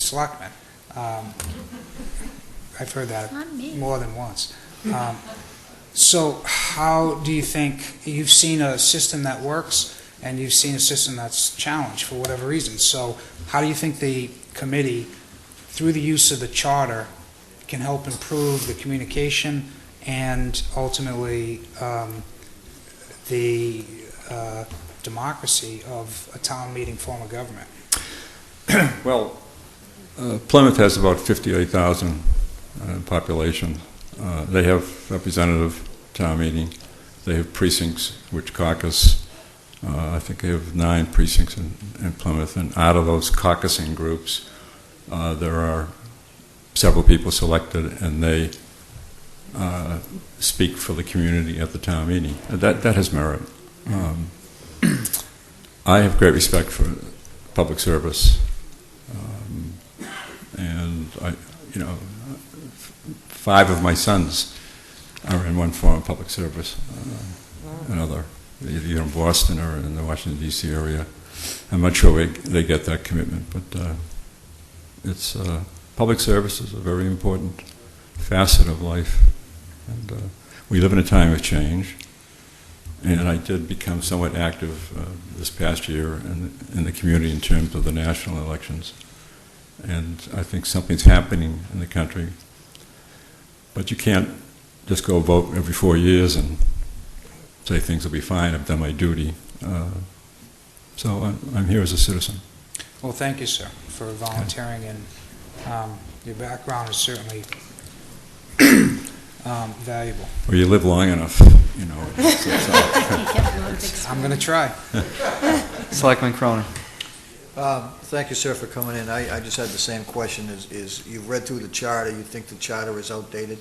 selectmen. I've heard that more than once. So how do you think, you've seen a system that works and you've seen a system that's challenged for whatever reason. So how do you think the committee, through the use of the charter, can help improve the communication and ultimately the democracy of a town meeting form of government? Well, Plymouth has about 58,000 population. They have representative town meeting. They have precincts which caucus. I think they have 9 precincts in Plymouth, and out of those caucusing groups, there are several people selected, and they speak for the community at the town meeting. That has merit. I have great respect for public service, and 5 of my sons are in one form of public service. Another, either in Boston or in the Washington D.C. area. I'm not sure they get that commitment, but it's public service is a very important facet of life, and we live in a time of change. And I did become somewhat active this past year in the community in terms of the national elections. And I think something's happening in the country. But you can't just go vote every 4 years and say things will be fine, I've done my duty. So I'm here as a citizen. Well, thank you, sir, for volunteering, and your background is certainly valuable. Well, you live long enough, I'm going to try. Selectman Cronin. Thank you, sir, for coming in. I just had the same question. Is you've read through the charter, you think the charter is outdated?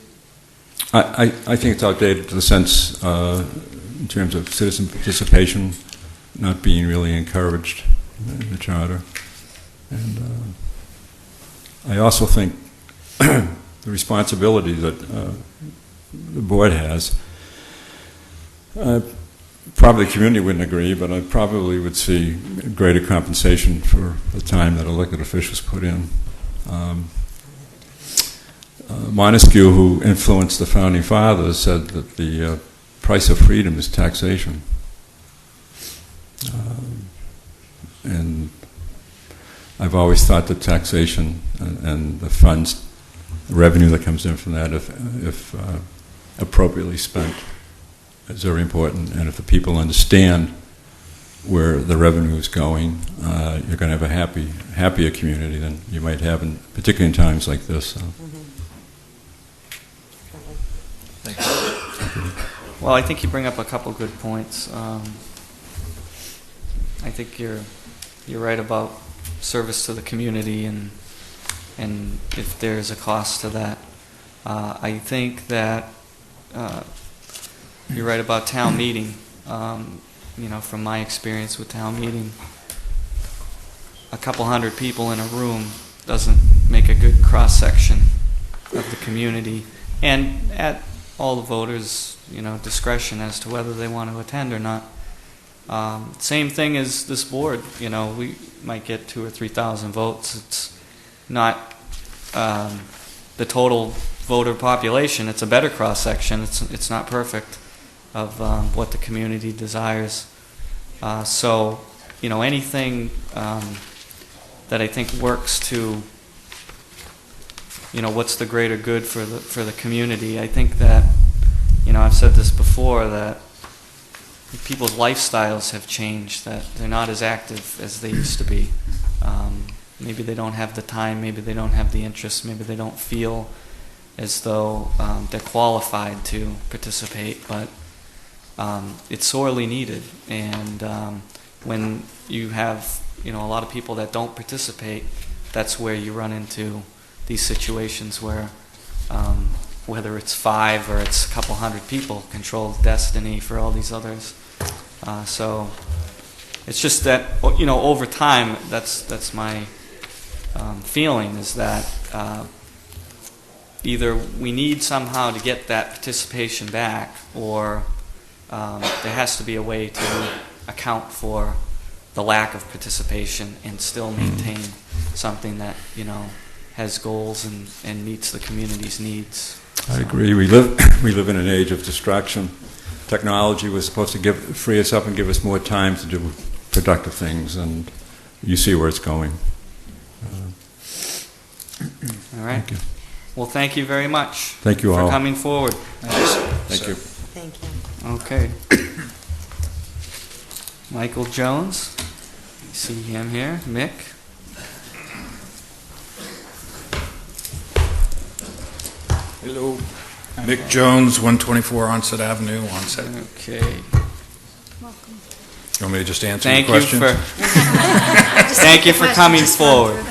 I think it's outdated to the sense, in terms of citizen participation, not being really encouraged in the charter. And I also think the responsibility that the board has, probably the community wouldn't agree, but I probably would see greater compensation for the time that elected officials put in. Montesquieu, who influenced the Founding Fathers, said that the price of freedom is taxation. And I've always thought that taxation and the funds, the revenue that comes in from that, if appropriately spent, is very important. And if the people understand where the revenue is going, you're going to have a happier community than you might have, particularly in times like this. So. Thank you. Well, I think you bring up a couple good points. I think you're right about service to the community and if there's a cost to that. I think that you're right about town meeting. From my experience with town meeting, a couple hundred people in a room doesn't make a good cross-section of the community, and at all the voters' discretion as to whether they want to attend or not. Same thing as this board. We might get 2,000 or 3,000 votes. It's not the total voter population. It's a better cross-section. It's not perfect of what the community desires. So anything that I think works to what's the greater good for the community. I think that I've said this before, that people's lifestyles have changed, that they're not as active as they used to be. Maybe they don't have the time, maybe they don't have the interest, maybe they don't feel as though they're qualified to participate, but it's sorely needed. And when you have a lot of people that don't participate, that's where you run into these situations where whether it's 5 or it's a couple hundred people control destiny for all these others. So it's just that over time, that's my feeling, is that either we need somehow to get that participation back, or there has to be a way to account for the lack of participation and still maintain something that, has goals and meets the community's needs. I agree. We live in an age of distraction. Technology was supposed to free us up and give us more time to do productive things, and you see where it's going. All right. Thank you. Well, thank you very much. Thank you all. For coming forward. Thank you. Thank you. Okay. Michael Jones. You see him here. Mick. Hello. Mick Jones, 124 Onset Avenue, Onset. Okay. Welcome. You want me to just answer Thank the you questions? Thank you for coming forward.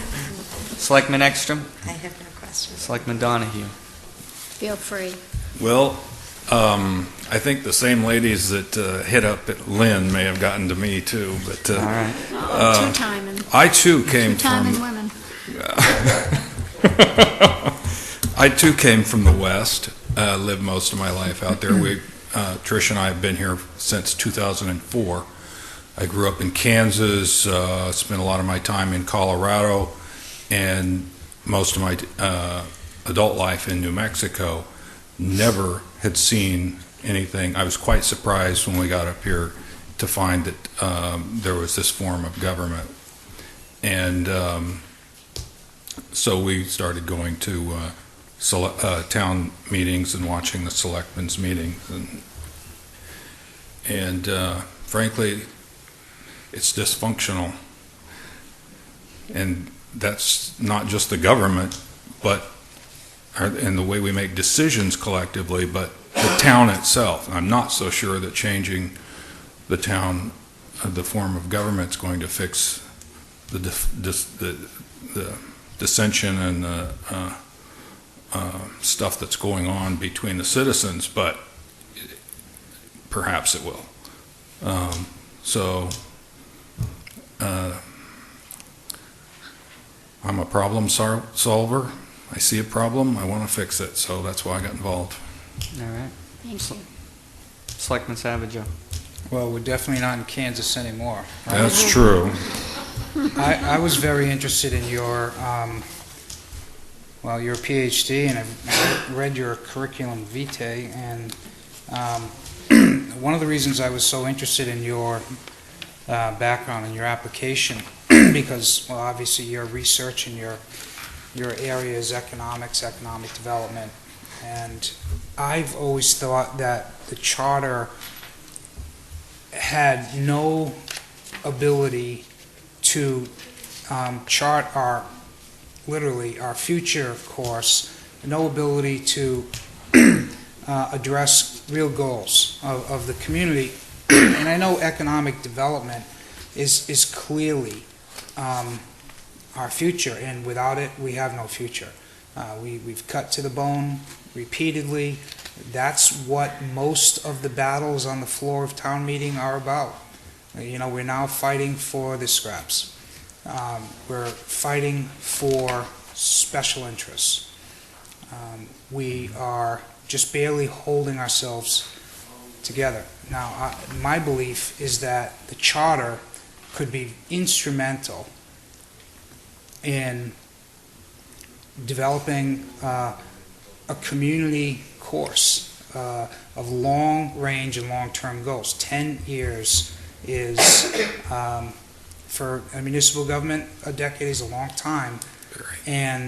Selectman Ekstrom. I have no questions. Selectman Donahue. Feel free. Well, I think the same ladies that hit up at Lynn may have gotten to me too, but All right. Two-timing. I too came Two-timing from women. I too came from the West. Lived most of my life out there. Trish and I have been here since 2004. I grew up in Kansas. Spent a lot of my time in Colorado, and most of my adult life in New Mexico. Never had seen anything. I was quite surprised when we got up here to find that there was this form of government, and so we started going to town meetings and watching the selectmen's meetings, and frankly, it's dysfunctional. And that's not just the government, but in the way we make decisions collectively, but the town itself. I'm not so sure that changing the town, the form of government, is going to fix the dissension and the stuff that's going on between the citizens, but perhaps it will. I'm a problem solver. I see a problem, I want to fix it, so that's why I got involved. All right. Thank you. Selectman Savageau. Well, we're definitely not in Kansas anymore. That's true. I was very interested in your your PhD, and I've read your curriculum vitae, and one of the reasons I was so interested in your background and your application, because, well, obviously your research and your area is economic development, and I've always thought that the charter had no ability to chart our future course, no ability to address real goals of the community. And I know economic development is clearly our future, and without it, we have no future. We've cut to the bone repeatedly. That's what most of the battles on the floor of town meeting are about. We're now fighting for the scraps. We're fighting for special interests. We are just barely holding ourselves together. Now, my belief is that the charter could be instrumental in developing a community course of long range and long-term goals. 10 years is, for a municipal government, a decade is a long time. And